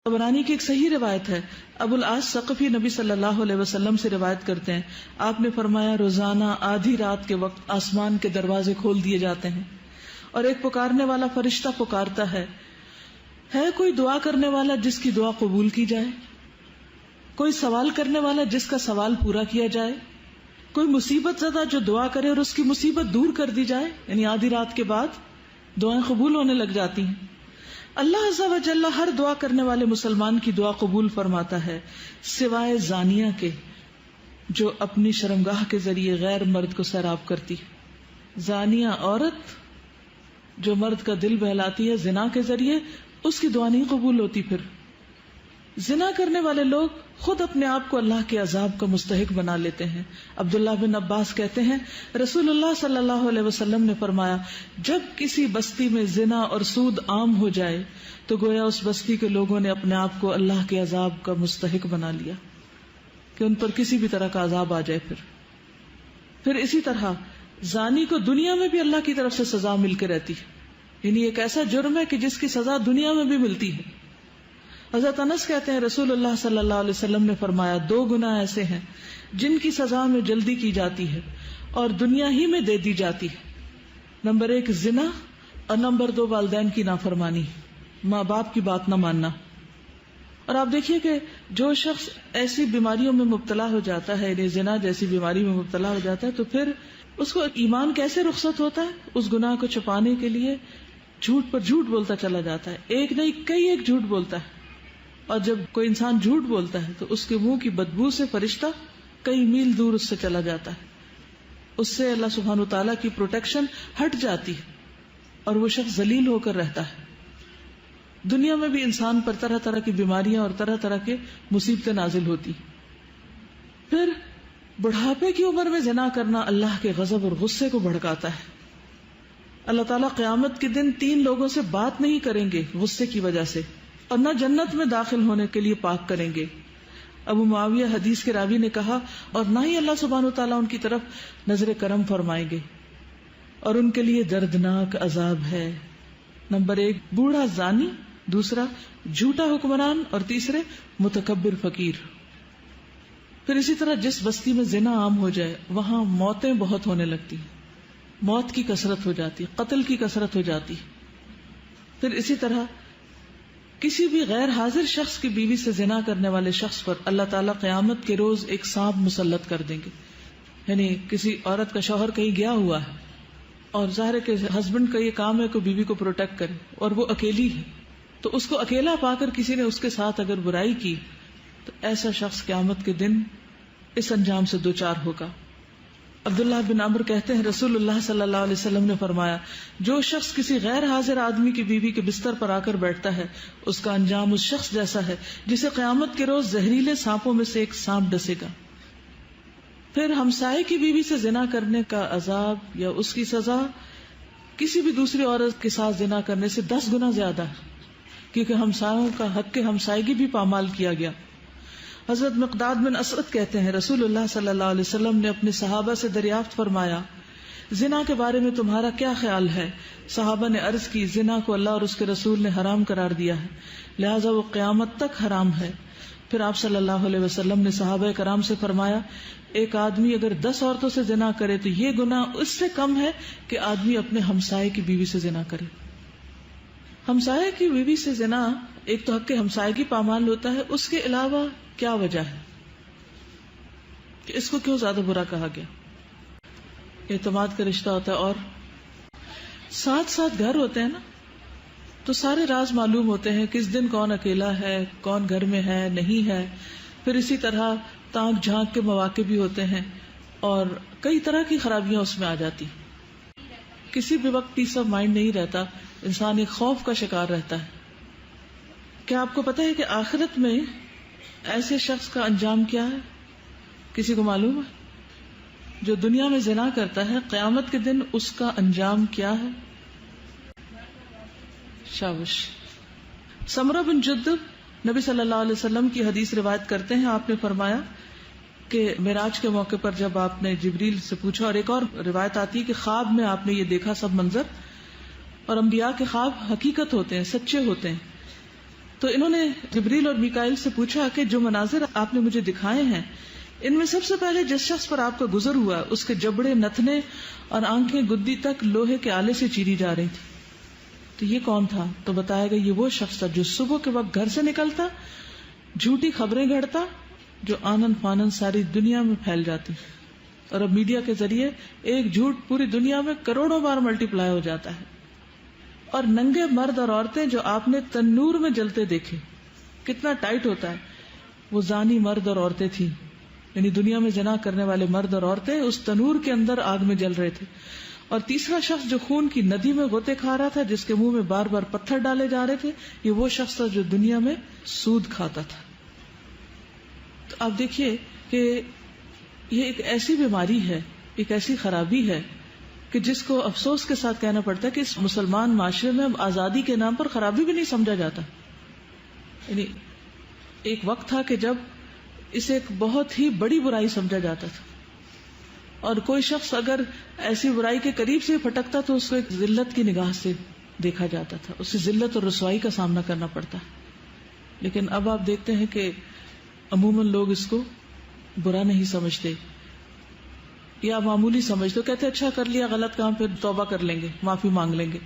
طبرانی کی ایک صحیح روایت ہے، ابو العاص ثقفی نبی صلی اللہ علیہ وسلم سے روایت کرتے ہیں، آپ نے فرمایا روزانہ آدھی رات کے وقت آسمان کے دروازے کھول دیے جاتے ہیں اور ایک پکارنے والا فرشتہ پکارتا ہے کوئی دعا کرنے والا جس کی دعا قبول کی جائے، کوئی سوال کرنے والا جس کا سوال پورا کیا جائے، کوئی مصیبت زدہ جو دعا کرے اور اس کی مصیبت دور کر دی جائے. یعنی آدھی رات کے بعد دعائیں قبول ہونے لگ جاتی ہیں. اللہ عز و جل ہر دعا کرنے والے مسلمان کی دعا قبول فرماتا ہے سوائے زانیہ کے جو اپنی شرمگاہ کے ذریعے غیر مرد کو سیراب کرتی. زانیہ عورت جو مرد کا دل بہلاتی ہے زنا کے ذریعے، اس کی دعا نہیں قبول ہوتی. پھر زنا کرنے والے لوگ خود اپنے آپ کو اللہ کے عذاب کا مستحق بنا لیتے ہیں. عبداللہ بن عباس کہتے ہیں رسول اللہ صلی اللہ علیہ وسلم نے فرمایا جب کسی بستی میں زنا اور سود عام ہو جائے تو گویا اس بستی کے لوگوں نے اپنے آپ کو اللہ کے عذاب کا مستحق بنا لیا کہ ان پر کسی بھی طرح کا عذاب آ جائے. پھر اسی طرح زانی کو دنیا میں بھی اللہ کی طرف سے سزا مل کے رہتی ہے. یعنی ایک ایسا جرم ہے کہ جس کی سزا دنیا میں بھی ملتی ہے. حضرت انس کہتے ہیں رسول اللہ صلی اللہ علیہ وسلم نے فرمایا 2 گناہ ایسے ہیں جن کی سزا میں جلدی کی جاتی ہے اور دنیا ہی میں دے دی جاتی ہے. نمبر 1 زنا اور نمبر 2 والدین کی نافرمانی، ماں باپ کی بات نہ ماننا. اور آپ دیکھیے کہ جو شخص ایسی بیماریوں میں مبتلا ہو جاتا ہے، یعنی زنا جیسی بیماری میں مبتلا ہو جاتا ہے، تو پھر اس کو ایمان کیسے رخصت ہوتا ہے؟ اس گناہ کو چھپانے کے لیے جھوٹ پر جھوٹ بولتا چلا جاتا ہے. ایک نہیں کئی ایک جھوٹ بولتا ہے. اور جب کوئی انسان جھوٹ بولتا ہے تو اس کے منہ کی بدبو سے فرشتہ کئی میل دور اس سے چلا جاتا ہے. اس سے اللہ سبحانہ وتعالیٰ کی پروٹیکشن ہٹ جاتی ہے اور وہ شخص ذلیل ہو کر رہتا ہے. دنیا میں بھی انسان پر طرح طرح کی بیماریاں اور طرح طرح کے مصیبتیں نازل ہوتی. پھر بڑھاپے کی عمر میں زنا کرنا اللہ کے غضب اور غصے کو بھڑکاتا ہے. اللہ تعالیٰ قیامت کے دن 3 لوگوں سے بات نہیں کریں گے غصے کی وجہ سے، اور نہ جنت میں داخل ہونے کے لیے پاک کریں گے. ابو معاویہ حدیث کے راوی نے کہا اور نہ ہی اللہ سبحانہ وتعالیٰ ان کی طرف نظر کرم فرمائیں گے اور ان کے لیے دردناک عذاب ہے. نمبر 1 بوڑھا زانی، دوسرا جھوٹا حکمران، اور تیسرے متکبر فقیر. پھر اسی طرح جس بستی میں زنا عام ہو جائے وہاں موتیں بہت ہونے لگتی، موت کی کثرت ہو جاتی، قتل کی کثرت ہو جاتی. پھر اسی طرح کسی بھی غیر حاضر شخص کی بیوی سے زنا کرنے والے شخص پر اللہ تعالیٰ قیامت کے روز ایک سانپ مسلط کر دیں گے. یعنی کسی عورت کا شوہر کہیں گیا ہوا ہے اور ظاہر ہے کہ ہسبینڈ کا یہ کام ہے کہ بیوی کو پروٹیکٹ کرے اور وہ اکیلی ہے، تو اس کو اکیلا پا کر کسی نے اس کے ساتھ اگر برائی کی تو ایسا شخص قیامت کے دن اس انجام سے دوچار ہوگا. عبداللہ بن عمر کہتے ہیں رسول اللہ صلی اللہ علیہ وسلم نے فرمایا جو شخص کسی غیر حاضر آدمی کی بیوی کے بستر پر آ کر بیٹھتا ہے اس کا انجام اس شخص جیسا ہے جسے قیامت کے روز زہریلے سانپوں میں سے ایک سانپ ڈسے گا. پھر ہمسائے کی بیوی سے زنا کرنے کا عذاب یا اس کی سزا کسی بھی دوسری عورت کے ساتھ زنا کرنے سے 10 گنا زیادہ ہے، کیونکہ ہمسایوں کا حق ہمسائیگی بھی پامال کیا گیا. حضرت مقداد بن اسود کہتے ہیں رسول اللہ صلی اللہ علیہ وسلم نے اپنے صحابہ سے دریافت فرمایا زنا کے بارے میں تمہارا کیا خیال ہے؟ صحابہ نے عرض کی زنا کو اللہ اور اس کے رسول نے حرام قرار دیا ہے، لہذا وہ قیامت تک حرام ہے. پھر آپ صلی اللہ علیہ وسلم نے صحابہ کرام سے فرمایا ایک آدمی اگر 10 عورتوں سے زنا کرے تو یہ گناہ اس سے کم ہے کہ آدمی اپنے ہمسائے کی بیوی سے زنا کرے. ہمسائے کی بیوی سے زنا ایک تو حق ہمسائیگی پامال ہوتا ہے، اس کے علاوہ کیا وجہ ہے کہ اس کو کیوں زیادہ برا کہا گیا؟ اعتماد کا رشتہ ہوتا ہے اور ساتھ ساتھ گھر ہوتے ہیں نا، تو سارے راز معلوم ہوتے ہیں کس دن کون اکیلا ہے، کون گھر میں ہے نہیں ہے. پھر اسی طرح تانک جھانک کے مواقع بھی ہوتے ہیں اور کئی طرح کی خرابیاں اس میں آ جاتی. کسی بھی وقت پیس آف مائنڈ نہیں رہتا، انسان ایک خوف کا شکار رہتا ہے. کیا آپ کو پتہ ہے کہ آخرت میں ایسے شخص کا انجام کیا ہے؟ کسی کو معلوم ہے؟ جو دنیا میں زنا کرتا ہے قیامت کے دن اس کا انجام کیا ہے؟ شابش. سمرہ بن جندب نبی صلی اللہ علیہ وسلم کی حدیث روایت کرتے ہیں، آپ نے فرمایا کہ معراج کے موقع پر جب آپ نے جبریل سے پوچھا، اور ایک اور روایت آتی ہے کہ خواب میں آپ نے یہ دیکھا سب منظر، اور انبیاء کے خواب حقیقت ہوتے ہیں، سچے ہوتے ہیں. تو انہوں نے جبریل اور میکائیل سے پوچھا کہ جو مناظر آپ نے مجھے دکھائے ہیں ان میں سب سے پہلے جس شخص پر آپ کا گزر ہوا اس کے جبڑے، نتنے اور آنکھیں گدی تک لوہے کے آلے سے چیری جا رہی تھی، تو یہ کون تھا؟ تو بتایا گیا یہ وہ شخص تھا جو صبح کے وقت گھر سے نکلتا، جھوٹی خبریں گھڑتا جو آنن فانن ساری دنیا میں پھیل جاتی، اور اب میڈیا کے ذریعے ایک جھوٹ پوری دنیا میں کروڑوں بار ملٹی پلائی ہو جاتا ہے، اور ننگے مرد اور عورتیں جو آپ نے تنور میں جلتے دیکھے، کتنا ٹائٹ ہوتا ہے، وہ زانی مرد اور عورتیں تھیں، یعنی دنیا میں زنا کرنے والے مرد اور عورتیں اس تنور کے اندر آگ میں جل رہے تھے۔ اور تیسرا شخص جو خون کی ندی میں غوطے کھا رہا تھا، جس کے منہ میں بار بار پتھر ڈالے جا رہے تھے، یہ وہ شخص تھا جو دنیا میں سود کھاتا تھا۔ تو آپ دیکھیے کہ یہ ایک ایسی بیماری ہے، ایک ایسی خرابی ہے کہ جس کو افسوس کے ساتھ کہنا پڑتا ہے کہ اس مسلمان معاشرے میں اب آزادی کے نام پر خرابی بھی نہیں سمجھا جاتا۔ یعنی ایک وقت تھا کہ جب اسے ایک بہت ہی بڑی برائی سمجھا جاتا تھا، اور کوئی شخص اگر ایسی برائی کے قریب سے پھٹکتا تو اس کو ایک ذلت کی نگاہ سے دیکھا جاتا تھا، اسے ذلت اور رسوائی کا سامنا کرنا پڑتا۔ لیکن اب آپ دیکھتے ہیں کہ عموماً لوگ اس کو برا نہیں سمجھتے یا معمولی سمجھتے، کہتے اچھا کر لیا غلط کام، پھر توبہ کر لیں گے، معافی مانگ لیں گے۔